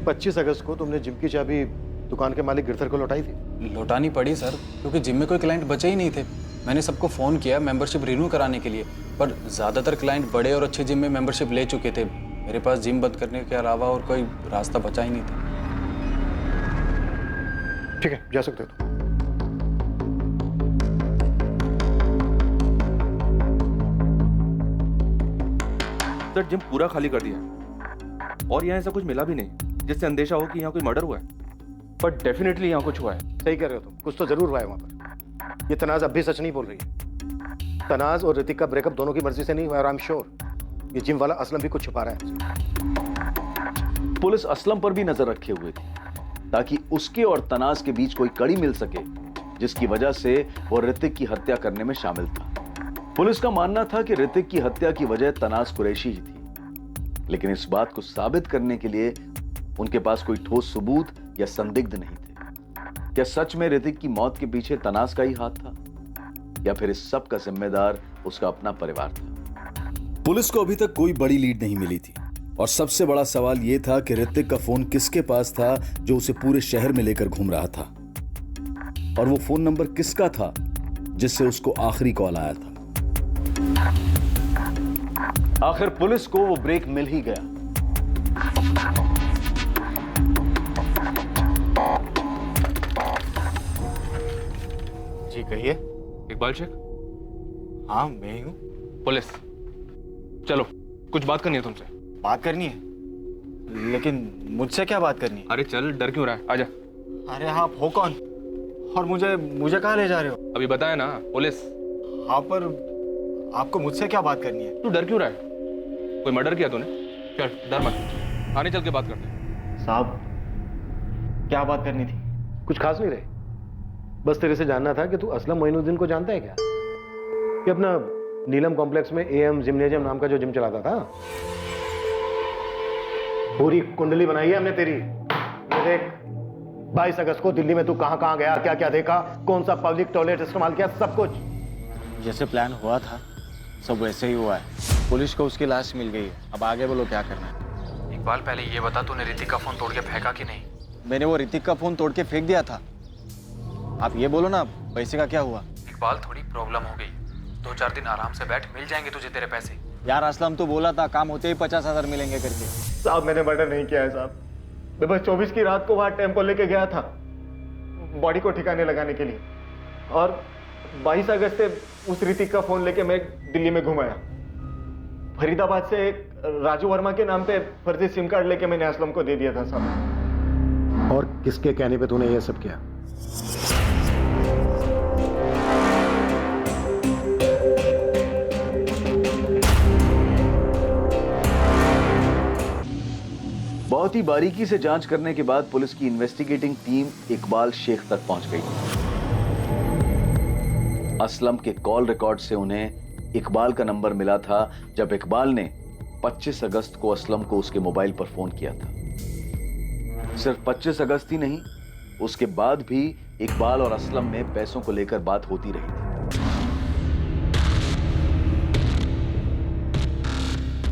25 अगस्त को तुमने जिम की चाबी दुकान के मालिक गिरधर को लौटाई थी? लौटानी पड़ी सर, क्योंकि जिम में कोई क्लाइंट बचे ही नहीं थे। मैंने सबको फ़ोन किया मेंबरशिप रिन्यू कराने के लिए, पर ज़्यादातर क्लाइंट बड़े और अच्छे जिम में मेंबरशिप ले चुके थे। मेरे पास जिम बंद करने के अलावा और कोई रास्ता बचा ही नहीं था। ठीक है, जा सकते हो तुम। सर जिम पूरा खाली कर दिया और यहाँ ऐसा कुछ मिला भी नहीं जिससे अंदेशा हो कि यहाँ कोई मर्डर हुआ है। पर डेफिनेटली यहाँ कुछ हुआ है। सही कह रहे हो तुम, कुछ तो जरूर हुआ है वहां पर। ये तनाज अब भी सच नहीं बोल रही है। तनाज और ऋतिक का ब्रेकअप दोनों की मर्जी से नहीं हुआ और आई एम श्योर ये जिम वाला असलम भी कुछ छुपा रहा है। पुलिस असलम पर भी नजर रखे हुए थी ताकि उसके और तनाज के बीच कोई कड़ी मिल सके जिसकी वजह से वो ऋतिक की हत्या करने में शामिल था। पुलिस का मानना था कि ऋतिक की हत्या की वजह तनाज कुरैशी ही थी, लेकिन इस बात को साबित करने के लिए उनके पास कोई ठोस सबूत या संदिग्ध नहीं थे। क्या सच में ऋतिक की मौत के पीछे तनाज का ही हाथ था या फिर इस सब का जिम्मेदार उसका अपना परिवार था? पुलिस को अभी तक कोई बड़ी लीड नहीं मिली थी और सबसे बड़ा सवाल यह था कि ऋतिक का फोन किसके पास था जो उसे पूरे शहर में लेकर घूम रहा था, और वो फोन नंबर किसका था जिससे उसको आखिरी कॉल आया था। आखिर पुलिस को वो ब्रेक मिल ही गया। जी कहिए। इकबाल शेख? हाँ मैं ही हूँ। पुलिस, चलो कुछ बात करनी है तुमसे। बात करनी है? लेकिन मुझसे क्या बात करनी है? अरे चल, डर क्यों रहा है, आजा। अरे आप हो कौन और मुझे कहाँ ले जा रहे हो? अभी बताया ना, पुलिस। हाँ पर आपको मुझसे क्या बात करनी है? तू डर क्यों रहा है? कोई मर्डर किया तूने? चल डर मत, आने चल के बात करते हैं। साहब क्या बात करनी थी? कुछ खास नहीं रहे, बस तेरे से जानना था कि तू असलम मोइनुद्दीन को जानता है क्या? कि अपना नीलम कॉम्प्लेक्स में एएम जिम्नेजियम नाम का जो जिम चलाता था। पूरी कुंडली बनाई है हमने तेरी। ये देख, 22 अगस्त को दिल्ली में तू कहां कहां गया, क्या क्या देखा, कौन सा पब्लिक टॉयलेट इस्तेमाल किया, सब कुछ। जैसे प्लान हुआ था सब वैसे ही हुआ है। पुलिस को उसकी लाश मिल गई है, अब आगे बोलो क्या करना है। इकबाल पहले ये बता, तूने ऋतिक का फोन तोड़ के फेंका कि नहीं? मैंने वो ऋतिक का फोन तोड़ के फेंक दिया था। आप ये बोलो ना, पैसे का क्या हुआ? इकबाल थोड़ी प्रॉब्लम हो गई, 2-4 दिन आराम से बैठ, मिल जाएंगे तुझे तेरे पैसे। यार असलम तो बोला था काम होते ही 50,000 मिलेंगे करके। साहब मैंने मर्डर नहीं किया है साहब, मैं बस 24 की रात को वहां टेम्पो लेके गया था बॉडी को ठिकाने लगाने के लिए, और 22 अगस्त से उस ऋतिक का फोन लेके मैं दिल्ली में घुमाया। फरीदाबाद से एक राजू वर्मा के नाम पे फर्जी सिम कार्ड लेके मैंने असलम को दे दिया था साहब। और किसके कहने पे तूने ये सब किया? बहुत ही बारीकी से जांच करने के बाद पुलिस की इन्वेस्टिगेटिंग टीम इकबाल शेख तक पहुंच गई। असलम के कॉल रिकॉर्ड से उन्हें इकबाल का नंबर मिला था जब इकबाल ने 25 अगस्त को असलम को उसके मोबाइल पर फोन किया था। सिर्फ 25 अगस्त ही नहीं, उसके बाद भी इकबाल और असलम में पैसों को लेकर बात होती रही थी।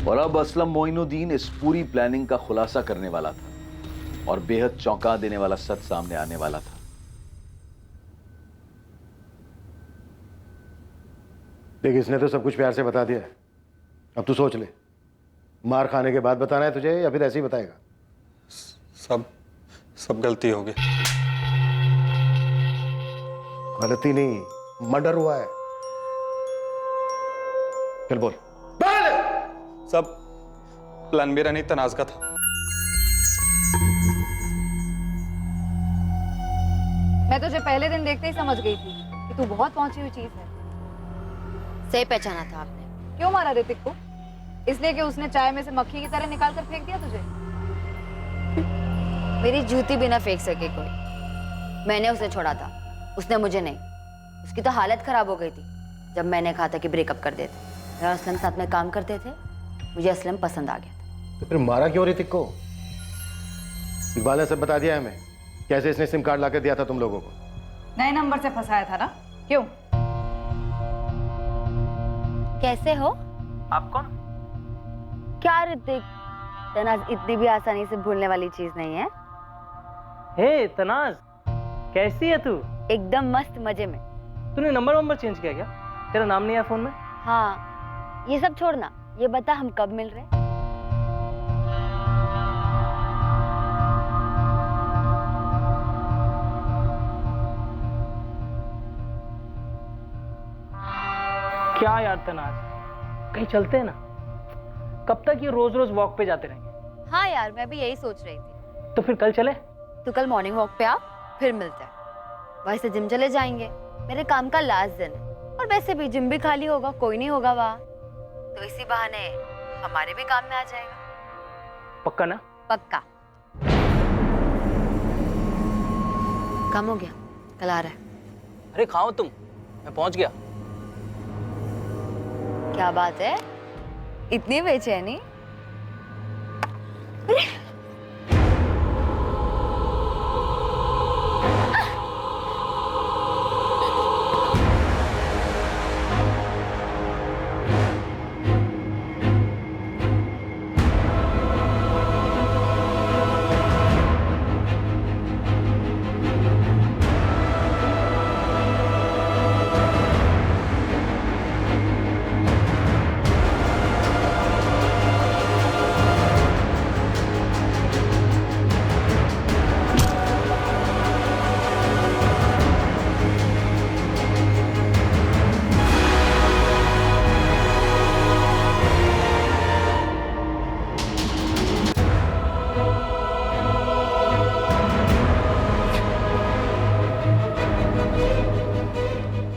और अब असलम मोइनुद्दीन इस पूरी प्लानिंग का खुलासा करने वाला था और बेहद चौंका देने वाला सच सामने आने वाला था। देख, इसने तो सब कुछ प्यार से बता दिया है, अब तू सोच ले, मार खाने के बाद बताना है तुझे या फिर ऐसे ही बताएगा? सब गलती हो गई। गलती नहीं, मर्डर हुआ है। चल बोल। सब प्लान मेरा नहीं, तनाज का था। मैं तुझे पहले दिन देखते ही समझ गई थी कि तू बहुत पहुंची हुई चीज है। सही पहचाना था आपने। क्यों मारा ऋतिक को? इसलिए कि उसने चाय में से मक्खी की तरह निकाल कर फेंक दिया तुझे? मेरी जूती भी ना फेंक सके कोई। मैंने उसे छोड़ा था, उसने मुझे नहीं। उसकी तो हालत खराब हो गई थी जब मैंने कहा था कि ब्रेकअप कर देते। मैं और असलम साथ में काम करते थे, मुझे असलम पसंद आ गया था। तो फिर मारा क्यों ऋतिक को? इकबाल ने सब बता दिया हमें, कैसे इसने सिम कार्ड लाकर दिया था तुम लोगों को। नए नंबर से फंसाया था ना? क्यों? कैसे हो आप? कौन? क्या ऋतिक, तनाज इतनी भी आसानी से भूलने वाली चीज नहीं है। हे तनाज, कैसी है तू? एकदम मस्त, मजे में। तूने नंबर चेंज किया क्या? तेरा नाम नहीं है फोन में? हाँ, ये सब छोड़ना, ये बता हम कब मिल रहे? क्या यार तनाज, कहीं चलते हैं ना? कब तक ये रोज रोज वॉक पे जाते रहेंगे? हाँ यार, मैं भी यही सोच रही थी। तो फिर कल चले? तो कल मॉर्निंग वॉक पे आ, फिर मिलते हैं। वैसे जिम चले जाएंगे, मेरे काम का लास्ट दिन है। और वैसे भी जिम भी खाली होगा, कोई नहीं होगा वहाँ, तो इसी बहाने हमारे भी काम में आ जाएगा। पक्का ना? पक्का। काम हो गया, कल आ रहा है। अरे खाओ तुम, मैं पहुंच गया। क्या बात है, इतनी बेचैनी?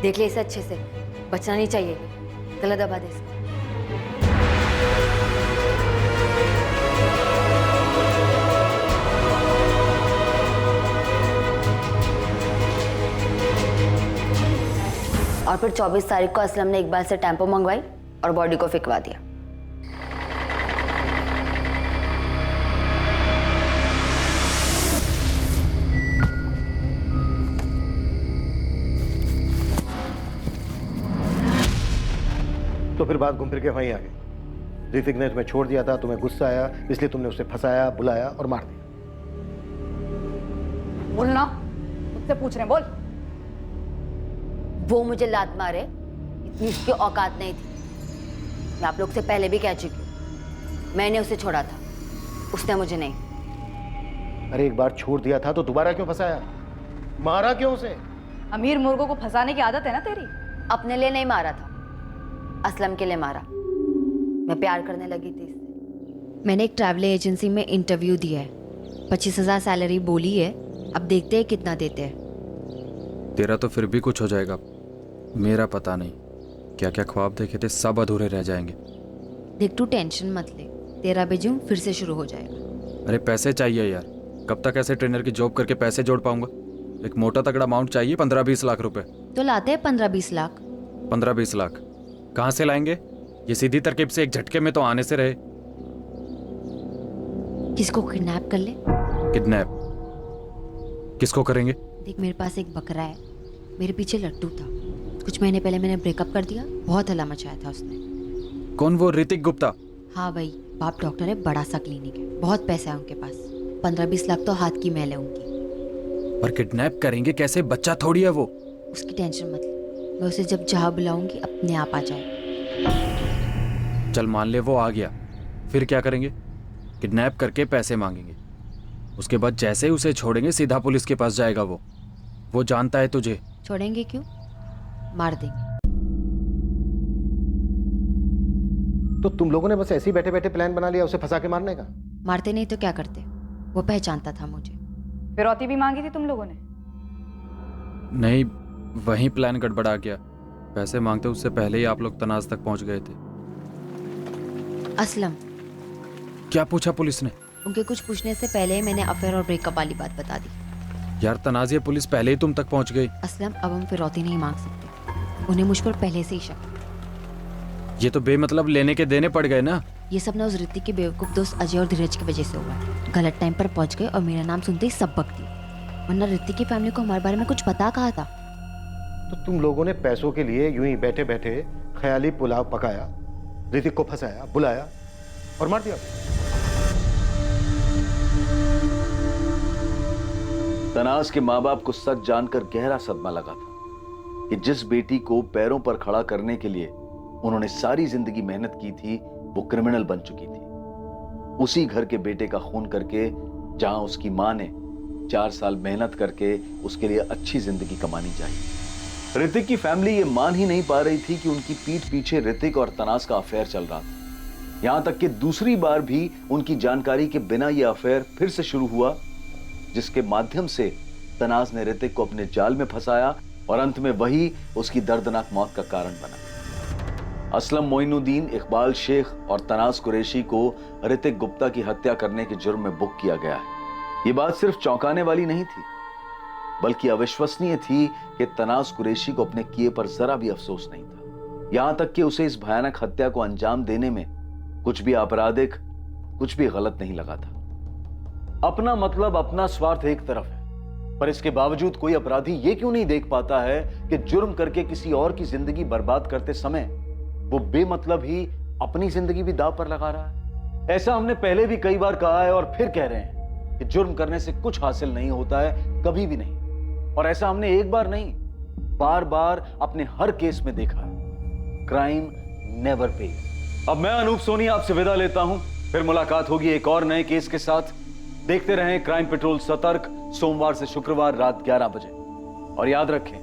देख ले इसे अच्छे से, बचना नहीं चाहिए। गला दबा दे इसे। और फिर 24 तारीख को असलम ने इकबाल से टेम्पो मंगवाई और बॉडी को फिकवा दिया। तो फिर बात घूम फिर के वहीं आ गई। ऋतिक ने तुम्हें छोड़ दिया था, तुम्हें गुस्सा आया, इसलिए तुमने उसे फंसाया, बुलाया और मार दिया। बोलना, मुझसे पूछ रहे, बोल। वो मुझे लात मारे, इतनी उसकी औकात नहीं थी। मैं आप लोग से पहले भी कह चुकी हूँ, मैंने उसे छोड़ा था, उसने मुझे नहीं। अरे एक बार छोड़ दिया था तो दोबारा क्यों फंसाया? मारा क्यों उसे? अमीर मुर्गों को फंसाने की आदत है ना तेरी। अपने लिए नहीं मारा था, असलम के लिए मारा। मैं प्यार करने लगी थी इससे। मैंने एक ट्रैवल एजेंसी में इंटरव्यू दिया है, 25,000 सैलरी बोली है। अब देखते हैं कितना देते हैं। तेरा तो फिर भी कुछ हो जाएगा, मेरा पता नहीं। क्या क्या ख्वाब देखे थे सब अधूरे रह जाएंगे। देख तू टेंशन मत ले, तेरा बेजूम फिर से शुरू हो जाएगा। अरे पैसे चाहिए यार, कब तक ऐसे ट्रेनर की जॉब करके पैसे जोड़ पाऊंगा? एक मोटा तगड़ा अमाउंट चाहिए, 15-20 लाख रुपए। तो लाते हैं 15-20 लाख। 15-20 लाख कहाँ से लाएंगे? ये सीधी तरकीब से एक झटके में तो आने से रहे। किसको किडनैप कर ले? किडनैप किसको करेंगे? देख मेरे पास एक बकरा है, मेरे पीछे लट्टू था। कुछ महीने पहले मैंने ब्रेकअप कर दिया, बहुत हल्ला मचाया था उसने। कौन? वो ऋतिक गुप्ता? हाँ भाई, बाप डॉक्टर है, बड़ा सा क्लिनिक है, बहुत पैसा है उनके पास। 15-20 लाख तो हाथ की मैल है उनकी। पर किडनैप करेंगे कैसे? बच्चा थोड़ी है वो। उसकी टेंशन मत ले, मैं उसे जब जहाँ बुलाऊंगी अपने आप आ जाए। चल मान ले वो आ गया, फिर क्या करेंगे? किडनैप करके पैसे मांगेंगे, उसके बाद जैसे ही उसे छोड़ेंगे सीधा पुलिस के पास जाएगा वो जानता है तुझे। छोड़ेंगे क्यों, मार देंगे। तो तुम लोगों ने बस ऐसे ही बैठे बैठे प्लान बना लिया उसे फंसा के मारने का? मारते नहीं तो क्या करते, वो पहचानता था मुझे। फिरौती भी मांगी थी तुम लोगों ने? नहीं, वहीं प्लान गड़बड़ा गया। पैसे मांगते उससे पहले ही आप लोग तनाज तक पहुंच गए थे। असलम, क्या पूछा पुलिस ने? उनके कुछ पूछने से पहले ही मैंने अफेयर और ब्रेकअप वाली बात बता दी। यार तनाज, ये पुलिस पहले ही तुम तक पहुंच गई। असलम, अब हम फिरौती नहीं मांग सकते। उन्हें मुझ पर पहले से ही शक। ये तो बेमतलब लेने के देने पड़ गए ना। ये सब ना उस ऋतिक के बेवकूफ दोस्त अजय और धीरज की वजह से हुआ है। गलत टाइम पर पहुंच गए और मेरा नाम सुनते ही सब बक दिए। वरना ऋतिक की फैमिली को हमारे बारे में कुछ पता कहा था। तो तुम लोगों ने पैसों के लिए यूं ही बैठे बैठे ख्याली पुलाव पकाया, ऋतिक को फंसाया, बुलाया और मार दिया। तनाज के माँ बाप को सच जानकर गहरा सदमा लगा था कि जिस बेटी को पैरों पर खड़ा करने के लिए उन्होंने सारी जिंदगी मेहनत की थी, वो क्रिमिनल बन चुकी थी। उसी घर के बेटे का खून करके, जहां उसकी मां ने 4 साल मेहनत करके उसके लिए अच्छी जिंदगी कमानी चाहिए। ऋतिक की फैमिली ये मान ही नहीं पा रही थी कि उनकी पीठ पीछे ऋतिक और तनाज का अफेयर चल रहा था। यहां तक कि दूसरी बार भी उनकी जानकारी के बिना यह अफेयर फिर से शुरू हुआ, जिसके माध्यम से तनाज ने ऋतिक को अपने जाल में फंसाया और अंत में वही उसकी दर्दनाक मौत का कारण बना। असलम मोइनुद्दीन, इकबाल शेख और तनाज कुरैशी को ऋतिक गुप्ता की हत्या करने के जुर्म में बुक किया गया है। ये बात सिर्फ चौंकाने वाली नहीं थी, बल्कि अविश्वसनीय थी कि तनाज कुरैशी को अपने किए पर जरा भी अफसोस नहीं था। यहां तक कि उसे इस भयानक हत्या को अंजाम देने में कुछ भी आपराधिक, कुछ भी गलत नहीं लगा था। अपना मतलब, अपना स्वार्थ एक तरफ है, पर इसके बावजूद कोई अपराधी ये क्यों नहीं देख पाता है कि जुर्म करके किसी और की जिंदगी बर्बाद करते समय वो बेमतलब ही अपनी जिंदगी भी दांव पर लगा रहा है। ऐसा हमने पहले भी कई बार कहा है और फिर कह रहे हैं कि जुर्म करने से कुछ हासिल नहीं होता है, कभी भी नहीं। और ऐसा हमने एक बार नहीं, बार बार अपने हर केस में देखा है। Crime never page. अब मैं अनूप सोनी आपसे विदा लेता हूं, फिर मुलाकात होगी एक और नए केस के साथ। देखते रहें क्राइम पेट्रोल सतर्क, सोमवार से शुक्रवार रात 11 बजे। और याद रखें,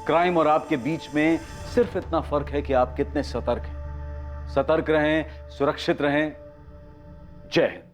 क्राइम और आपके बीच में सिर्फ इतना फर्क है कि आप कितने सतर्क हैं। सतर्क रहें, सुरक्षित रहें। जय हिंद।